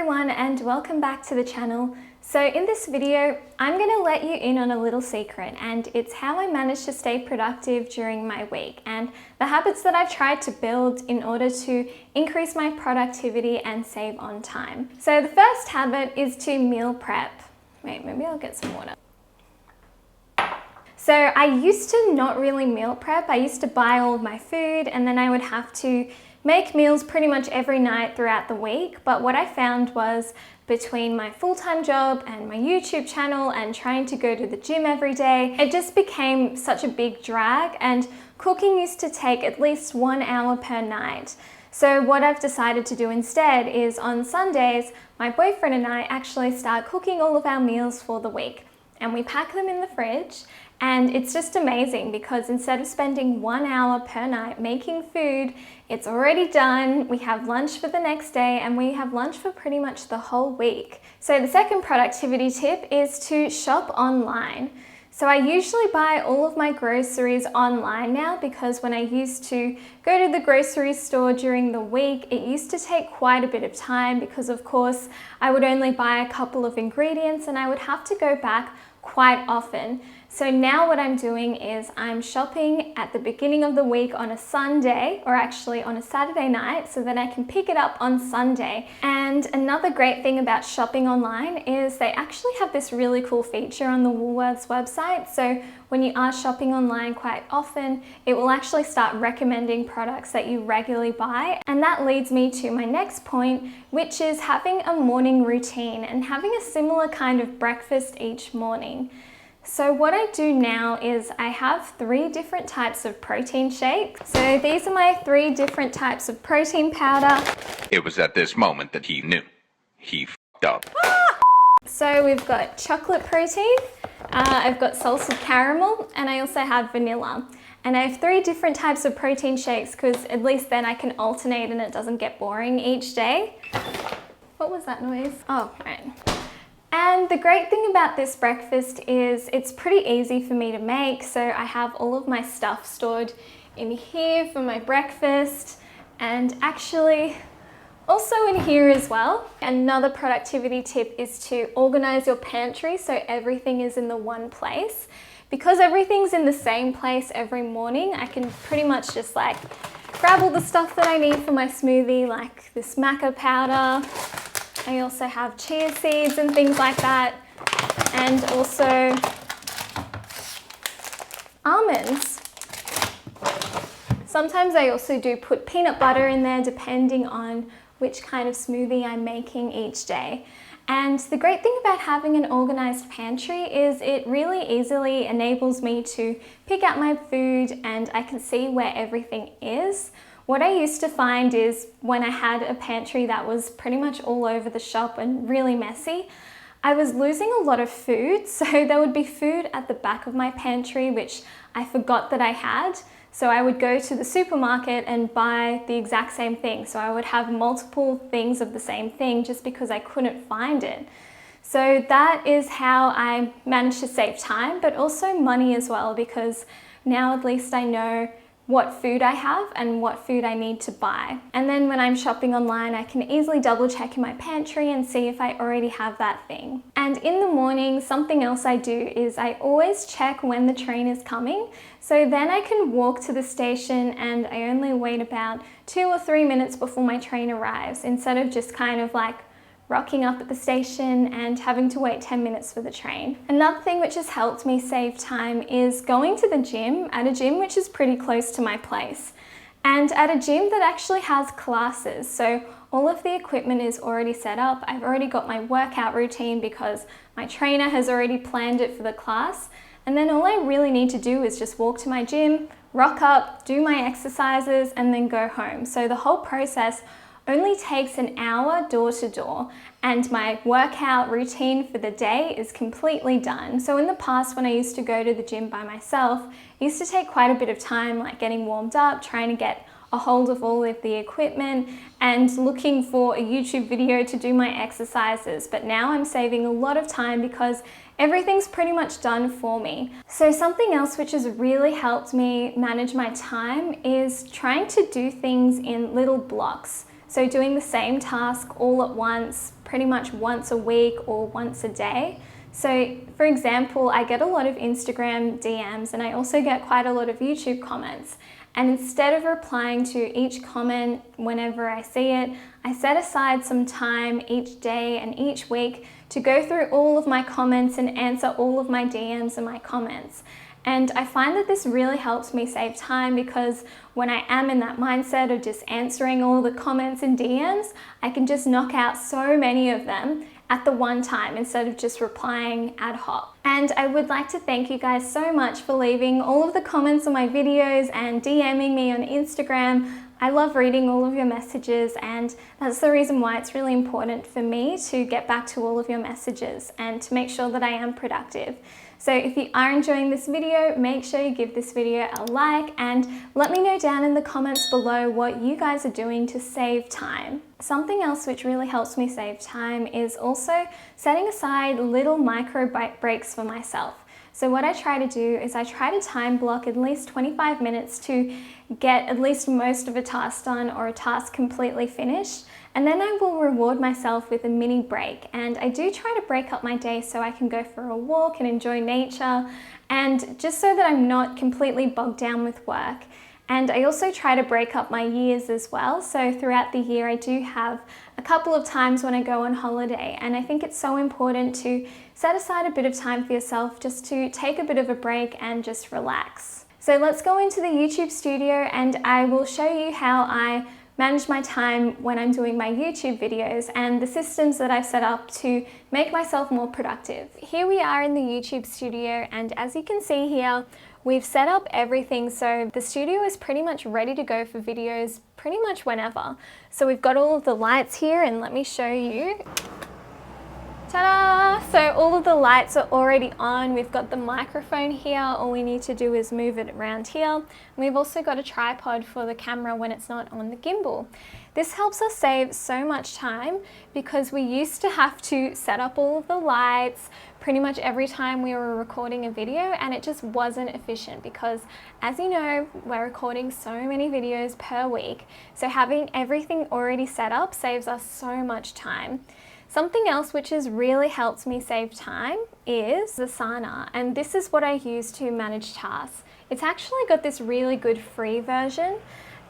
everyone and welcome back to the channel. So in this video, I'm going to let you in on a little secret, and it's how I manage to stay productive during my week and the habits that I've tried to build in order to increase my productivity and save on time. So the first habit is to meal prep. Wait, maybe I'll get some water. So I used to not really meal prep. I used to buy all of my food and then I would have to make meals pretty much every night throughout the week. But what I found was between my full-time job and my YouTube channel and trying to go to the gym every day, it just became such a big drag, and cooking used to take at least 1 hour per night. So what I've decided to do instead is on Sundays, my boyfriend and I actually start cooking all of our meals for the week, and we pack them in the fridge. And it's just amazing because instead of spending 1 hour per night making food, it's already done. We have lunch for the next day and we have lunch for pretty much the whole week. So the second productivity tip is to shop online. So I usually buy all of my groceries online now, because when I used to go to the grocery store during the week, it used to take quite a bit of time because of course I would only buy a couple of ingredients and I would have to go back quite often. So now what I'm doing is I'm shopping at the beginning of the week on a Sunday, or actually on a Saturday night, so that I can pick it up on Sunday. And another great thing about shopping online is they actually have this really cool feature on the Woolworths website. So when you are shopping online quite often, it will actually start recommending products that you regularly buy. And that leads me to my next point, which is having a morning routine and having a similar kind of breakfast each morning. So what I do now is I have 3 different types of protein shakes. So these are my 3 different types of protein powder. It was at this moment that he knew. He f***ed up. So we've got chocolate protein, I've got salted caramel, and I also have vanilla. And I have 3 different types of protein shakes because at least then I can alternate and it doesn't get boring each day. What was that noise? Oh, right. And the great thing about this breakfast is it's pretty easy for me to make. So I have all of my stuff stored in here for my breakfast, and actually also in here as well. Another productivity tip is to organize your pantry so everything is in the one place. Because everything's in the same place every morning, I can pretty much just like grab all the stuff that I need for my smoothie, like this maca powder. I also have chia seeds and things like that, and also almonds. Sometimes I also do put peanut butter in there depending on which kind of smoothie I'm making each day. And the great thing about having an organized pantry is it really easily enables me to pick out my food and I can see where everything is. What I used to find is when I had a pantry that was pretty much all over the shop and really messy, I was losing a lot of food. So there would be food at the back of my pantry which I forgot that I had. So I would go to the supermarket and buy the exact same thing. So I would have multiple things of the same thing just because I couldn't find it. So that is how I managed to save time, but also money as well, because now at least I know what food I have and what food I need to buy. And then when I'm shopping online, I can easily double check in my pantry and see if I already have that thing. And in the morning, something else I do is I always check when the train is coming. So then I can walk to the station and I only wait about 2 or 3 minutes before my train arrives, instead of just kind of like rocking up at the station and having to wait 10 minutes for the train. Another thing which has helped me save time is going to the gym, at a gym which is pretty close to my place. And at a gym that actually has classes. So all of the equipment is already set up. I've already got my workout routine because my trainer has already planned it for the class. And then all I really need to do is just walk to my gym, rock up, do my exercises, and then go home. So the whole process only takes an hour door to door, and my workout routine for the day is completely done. So in the past, when I used to go to the gym by myself, it used to take quite a bit of time, like getting warmed up, trying to get a hold of all of the equipment and looking for a YouTube video to do my exercises. But now I'm saving a lot of time because everything's pretty much done for me. So something else which has really helped me manage my time is trying to do things in little blocks. So doing the same task all at once, pretty much once a week or once a day. So for example, I get a lot of Instagram DMs and I also get quite a lot of YouTube comments. And instead of replying to each comment whenever I see it, I set aside some time each day and each week to go through all of my comments and answer all of my DMs and my comments. And I find that this really helps me save time, because when I am in that mindset of just answering all the comments and DMs, I can just knock out so many of them at the one time instead of just replying ad hoc. And I would like to thank you guys so much for leaving all of the comments on my videos and DMing me on Instagram. I love reading all of your messages, and that's the reason why it's really important for me to get back to all of your messages and to make sure that I am productive. So if you are enjoying this video, make sure you give this video a like and let me know down in the comments below what you guys are doing to save time. Something else which really helps me save time is also setting aside little micro breaks for myself. So what I try to do is I try to time block at least 25 minutes to get at least most of a task done or a task completely finished. And then I will reward myself with a mini break. And I do try to break up my day so I can go for a walk and enjoy nature, and just so that I'm not completely bogged down with work. And I also try to break up my years as well. So throughout the year, I do have a couple of times when I go on holiday. And I think it's so important to set aside a bit of time for yourself just to take a bit of a break and just relax. So let's go into the YouTube studio and I will show you how I manage my time when I'm doing my YouTube videos and the systems that I've set up to make myself more productive. Here we are in the YouTube studio, and as you can see here, we've set up everything so the studio is pretty much ready to go for videos pretty much whenever. So we've got all of the lights here, and let me show you. Ta-da! So all of the lights are already on. We've got the microphone here. All we need to do is move it around here. And we've also got a tripod for the camera when it's not on the gimbal. This helps us save so much time, because we used to have to set up all of the lights pretty much every time we were recording a video, and it just wasn't efficient because, as you know, we're recording so many videos per week. So having everything already set up saves us so much time. Something else which has really helped me save time is Asana, and this is what I use to manage tasks. It's actually got this really good free version,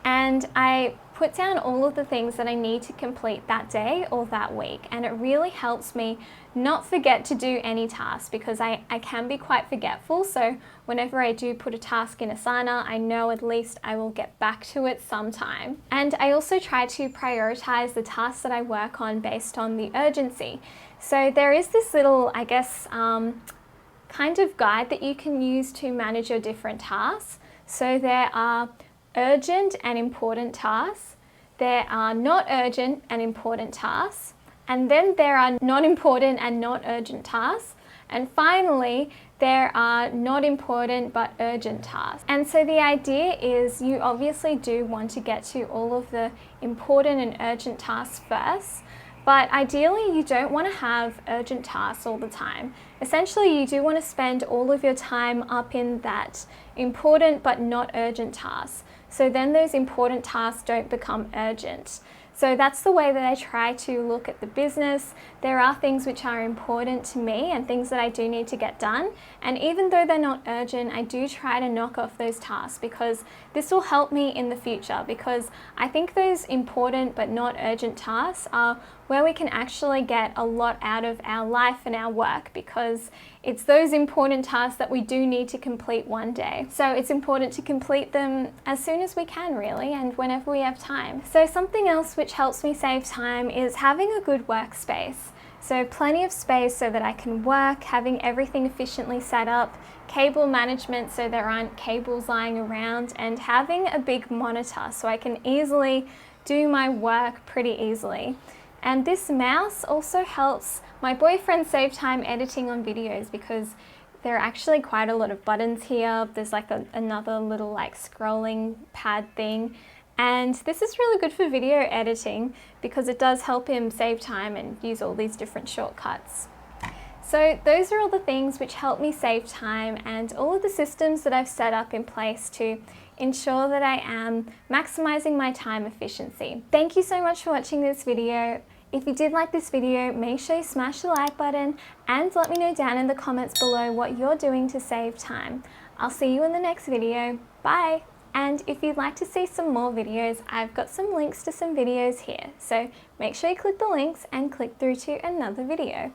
and I put down all of the things that I need to complete that day or that week, and it really helps me not forget to do any tasks, because I can be quite forgetful. So whenever I do put a task in Asana, I know at least I will get back to it sometime. And I also try to prioritize the tasks that I work on based on the urgency. So there is this little, I guess, kind of guide that you can use to manage your different tasks. So there are urgent and important tasks, there are not urgent and important tasks, and then there are not important and not urgent tasks, and finally there are not important but urgent tasks. And so the idea is you obviously do want to get to all of the important and urgent tasks first, but ideally you don't want to have urgent tasks all the time. Essentially, you do want to spend all of your time up in that important but not urgent tasks. So then those important tasks don't become urgent. So that's the way that I try to look at the business. There are things which are important to me and things that I do need to get done. And even though they're not urgent, I do try to knock off those tasks, because this will help me in the future, because I think those important but not urgent tasks are where we can actually get a lot out of our life and our work, because it's those important tasks that we do need to complete one day. So it's important to complete them as soon as we can, really, and whenever we have time. So something else which helps me save time is having a good workspace. So plenty of space so that I can work, having everything efficiently set up, cable management so there aren't cables lying around, and having a big monitor so I can easily do my work pretty easily. And this mouse also helps my boyfriend save time editing on videos, because there are actually quite a lot of buttons here. There's like another little like scrolling pad thing. And this is really good for video editing, because it does help him save time and use all these different shortcuts. So those are all the things which help me save time, and all of the systems that I've set up in place to ensure that I am maximizing my time efficiency. Thank you so much for watching this video. If you did like this video, make sure you smash the like button and let me know down in the comments below what you're doing to save time. I'll see you in the next video. Bye! And if you'd like to see some more videos, I've got some links to some videos here. So make sure you click the links and click through to another video.